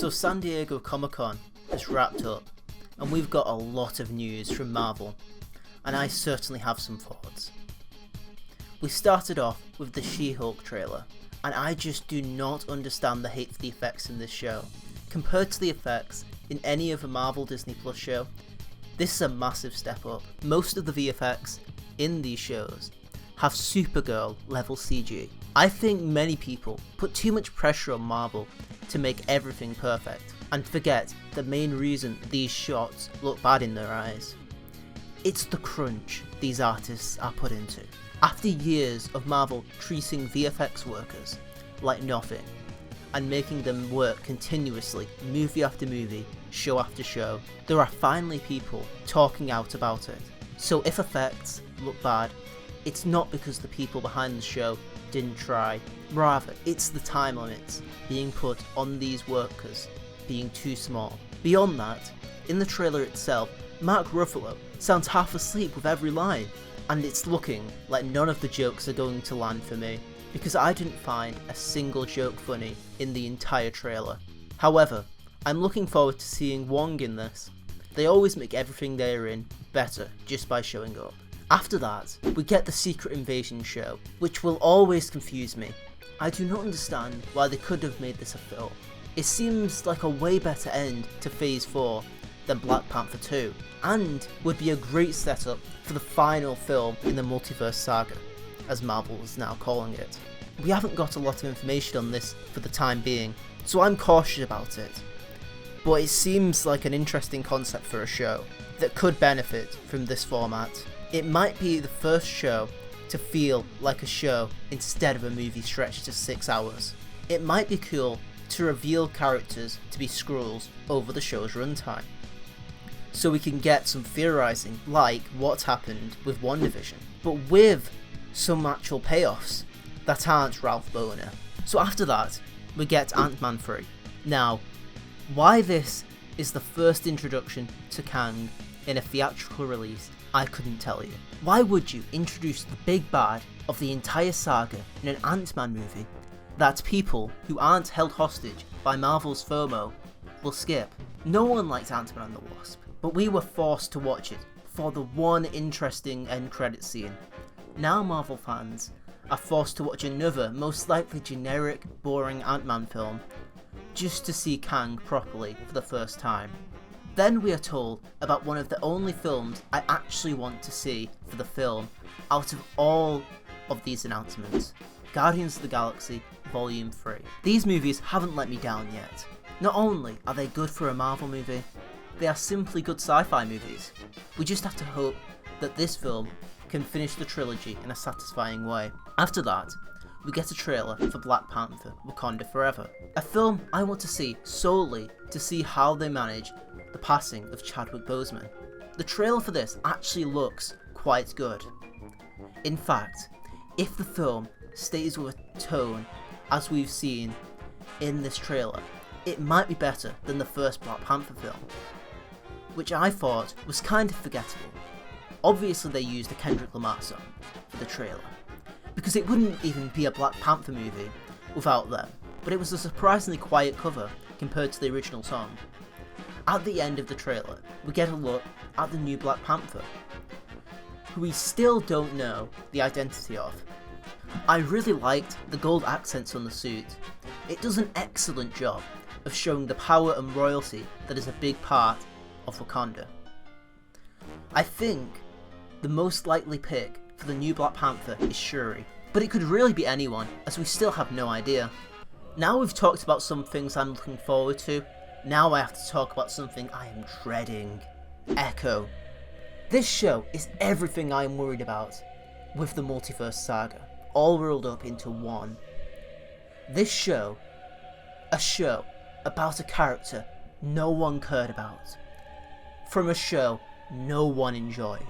So San Diego Comic-Con has wrapped up, and we've got a lot of news from Marvel, and I certainly have some thoughts. We started off with the SheHulk trailer, and I just do not understand the hate for the effects in this show. Compared to the effects in any other Marvel Disney Plus show, this is a massive step up. Most of the VFX in these shows have Supergirl level CG. I think many people put too much pressure on Marvel to make everything perfect, and forget the main reason these shots look bad in their eyes. It's the crunch these artists are put into. After years of Marvel treating VFX workers like nothing, and making them work continuously, movie after movie, show after show, there are finally people talking out about it. So if effects look bad, it's not because the people behind the show didn't try, rather it's the time limits being put on these workers being too small. Beyond that, in the trailer itself, Mark Ruffalo sounds half asleep with every line, and it's looking like none of the jokes are going to land for me, because I didn't find a single joke funny in the entire trailer. However, I'm looking forward to seeing Wong in this. They always make everything they're in better just by showing up. After that, we get the Secret Invasion show, which will always confuse me. I do not understand why they could have made this a film. It seems like a way better end to Phase 4 than Black Panther 2, and would be a great setup for the final film in the Multiverse Saga, as Marvel is now calling it. We haven't got a lot of information on this for the time being, so I'm cautious about it. But it seems like an interesting concept for a show that could benefit from this format. It might be the first show to feel like a show instead of a movie stretched to 6 hours. It might be cool to reveal characters to be Skrulls over the show's runtime, so we can get some theorising like what happened with WandaVision, but with some actual payoffs that aren't Ralph Boner. So after that, we get AntMan 3. Now, why this is the first introduction to Kang in a theatrical release, I couldn't tell you. Why would you introduce the big bad of the entire saga in an Ant-Man movie that people who aren't held hostage by Marvel's FOMO will skip? No one liked Ant-Man and the Wasp, but we were forced to watch it for the one interesting end credit scene. Now Marvel fans are forced to watch another, most likely generic, boring Ant-Man film just to see Kang properly for the first time. Then we are told about one of the only films I actually want to see for the film out of all of these announcements, Guardians of the Galaxy Volume 3. These movies haven't let me down yet. Not only are they good for a Marvel movie, they are simply good sci-fi movies. We just have to hope that this film can finish the trilogy in a satisfying way. After that, we get a trailer for Black Panther Wakanda Forever, a film I want to see solely to see how they manage the passing of Chadwick Boseman. The trailer for this actually looks quite good. In fact, if the film stays with a tone as we've seen in this trailer, it might be better than the first Black Panther film, which I thought was kind of forgettable. Obviously they used a Kendrick Lamar song for the trailer, because it wouldn't even be a Black Panther movie without them, but it was a surprisingly quiet cover compared to the original song. At the end of the trailer, we get a look at the new Black Panther, who we still don't know the identity of. I really liked the gold accents on the suit. It does an excellent job of showing the power and royalty that is a big part of Wakanda. I think the most likely pick for the new Black Panther is Shuri, but it could really be anyone, as we still have no idea. Now we've talked about some things I'm looking forward to, now I have to talk about something I am dreading. Echo. This show is everything I am worried about with the Multiverse Saga, all rolled up into one. This show, a show about a character no one cared about, from a show no one enjoyed.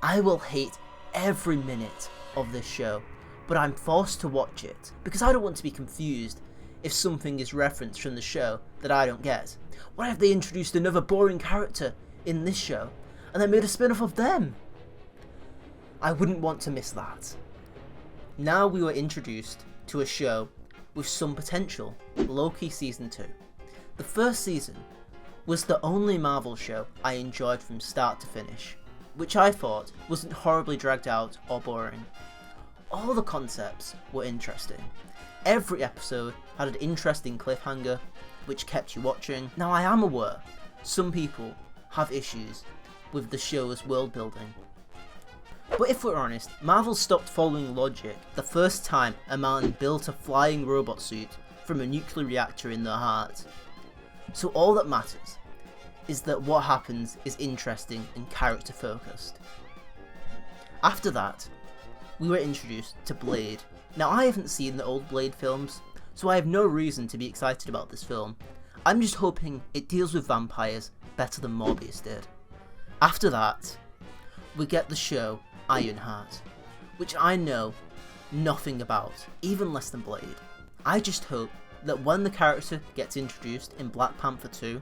I will hate every minute of this show, but I'm forced to watch it because I don't want to be confused if something is referenced from the show that I don't get. What if they introduced another boring character in this show and then made a spin-off of them? I wouldn't want to miss that. Now we were introduced to a show with some potential, Loki Season 2. The first season was the only Marvel show I enjoyed from start to finish, which I thought wasn't horribly dragged out or boring. All the concepts were interesting. Every episode had an interesting cliffhanger, which kept you watching. Now I am aware some people have issues with the show's world building. But if we're honest, Marvel stopped following logic the first time a man built a flying robot suit from a nuclear reactor in their heart. So all that matters is that what happens is interesting and character focused. After that, we were introduced to Blade. Now I haven't seen the old Blade films, so I have no reason to be excited about this film. I'm just hoping it deals with vampires better than Morbius did. After that, we get the show Ironheart, which I know nothing about, even less than Blade. I just hope that when the character gets introduced in Black Panther 2,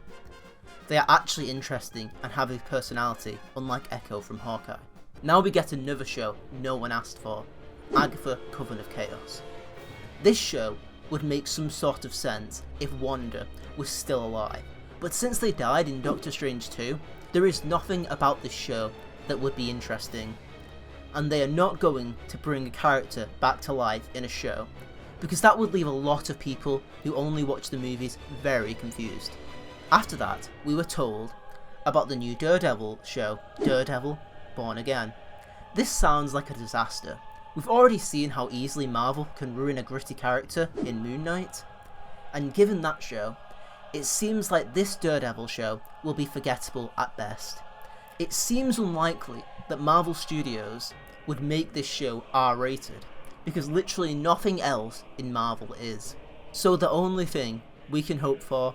they are actually interesting and have a personality, unlike Echo from Hawkeye. Now we get another show no one asked for, Agatha Coven of Chaos. This show would make some sort of sense if Wanda was still alive, but since they died in Doctor Strange 2, there is nothing about this show that would be interesting, and they are not going to bring a character back to life in a show, because that would leave a lot of people who only watch the movies very confused. After that, we were told about the new Daredevil show, Daredevil Born Again. This sounds like a disaster. We've already seen how easily Marvel can ruin a gritty character in Moon Knight, and given that show, it seems like this Daredevil show will be forgettable at best. It seems unlikely that Marvel Studios would make this show R-rated, because literally nothing else in Marvel is. So the only thing we can hope for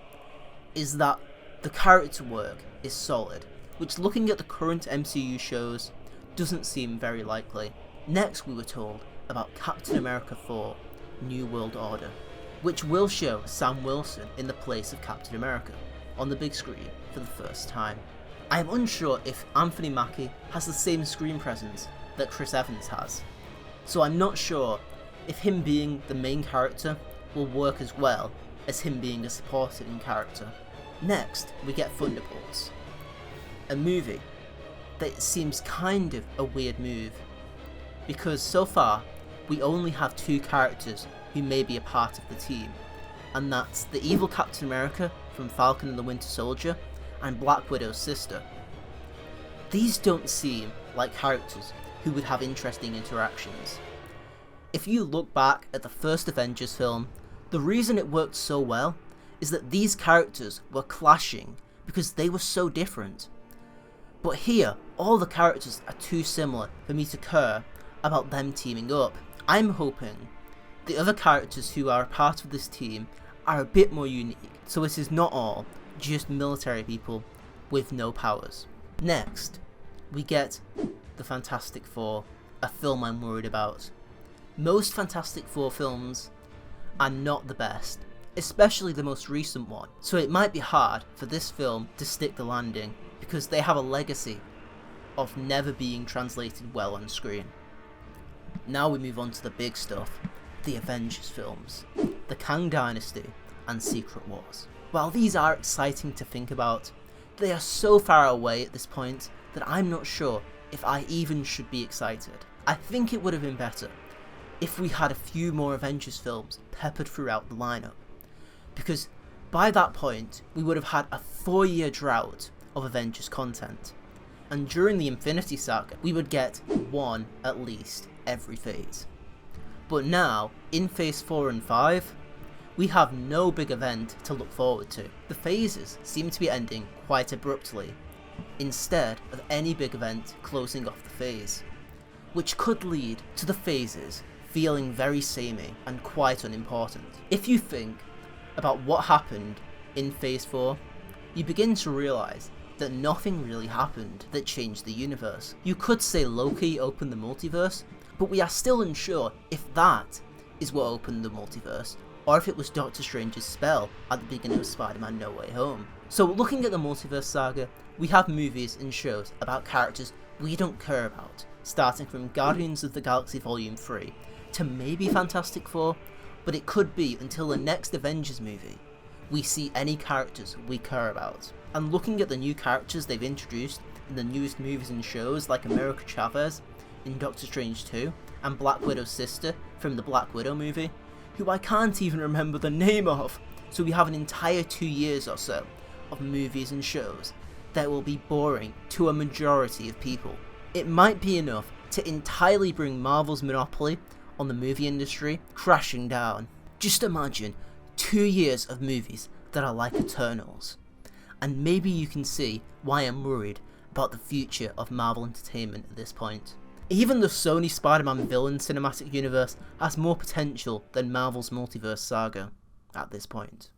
is that the character work is solid, which looking at the current MCU shows doesn't seem very likely. Next we were told about Captain America 4 New World Order, which will show Sam Wilson in the place of Captain America on the big screen for the first time. I am unsure if Anthony Mackie has the same screen presence that Chris Evans has, so I'm not sure if him being the main character will work as well as him being a supporting character. Next, we get Thunderbolts, a movie that seems kind of a weird move, because so far we only have two characters who may be a part of the team, and that's the evil Captain America from Falcon and the Winter Soldier and Black Widow's sister. These don't seem like characters who would have interesting interactions. If you look back at the first Avengers film, the reason it worked so well is that these characters were clashing because they were so different. But here, all the characters are too similar for me to care about them teaming up. I'm hoping the other characters who are a part of this team are a bit more unique, so it is not all just military people with no powers. Next, we get the Fantastic Four, a film I'm worried about. Most Fantastic Four films are not the best, especially the most recent one, so it might be hard for this film to stick the landing because they have a legacy of never being translated well on screen. Now we move on to the big stuff, the Avengers films, the Kang Dynasty and Secret Wars. While these are exciting to think about, they are so far away at this point that I'm not sure if I even should be excited. I think it would have been better if we had a few more Avengers films peppered throughout the lineup, because by that point we would have had a 4-year drought of Avengers content, and during the Infinity Saga we would get one at least every phase. But now, in phase 4 and 5, we have no big event to look forward to. The phases seem to be ending quite abruptly, instead of any big event closing off the phase, which could lead to the phases feeling very samey and quite unimportant. If you think about what happened in phase 4, you begin to realise that nothing really happened that changed the universe. You could say Loki opened the multiverse, but we are still unsure if that is what opened the multiverse, or if it was Doctor Strange's spell at the beginning of Spider-Man No Way Home. So looking at the Multiverse Saga, we have movies and shows about characters we don't care about, starting from Guardians of the Galaxy Volume 3 to maybe Fantastic Four, but it could be until the next Avengers movie we see any characters we care about. And looking at the new characters they've introduced in the newest movies and shows like America Chavez in Doctor Strange 2 and Black Widow's sister from the Black Widow movie, who I can't even remember the name of, so we have an entire 2 years or so of movies and shows that will be boring to a majority of people. It might be enough to entirely bring Marvel's monopoly on the movie industry crashing down. Just imagine 2 years of movies that are like Eternals. And maybe you can see why I'm worried about the future of Marvel Entertainment at this point. Even the Sony Spider-Man villain cinematic universe has more potential than Marvel's Multiverse Saga at this point.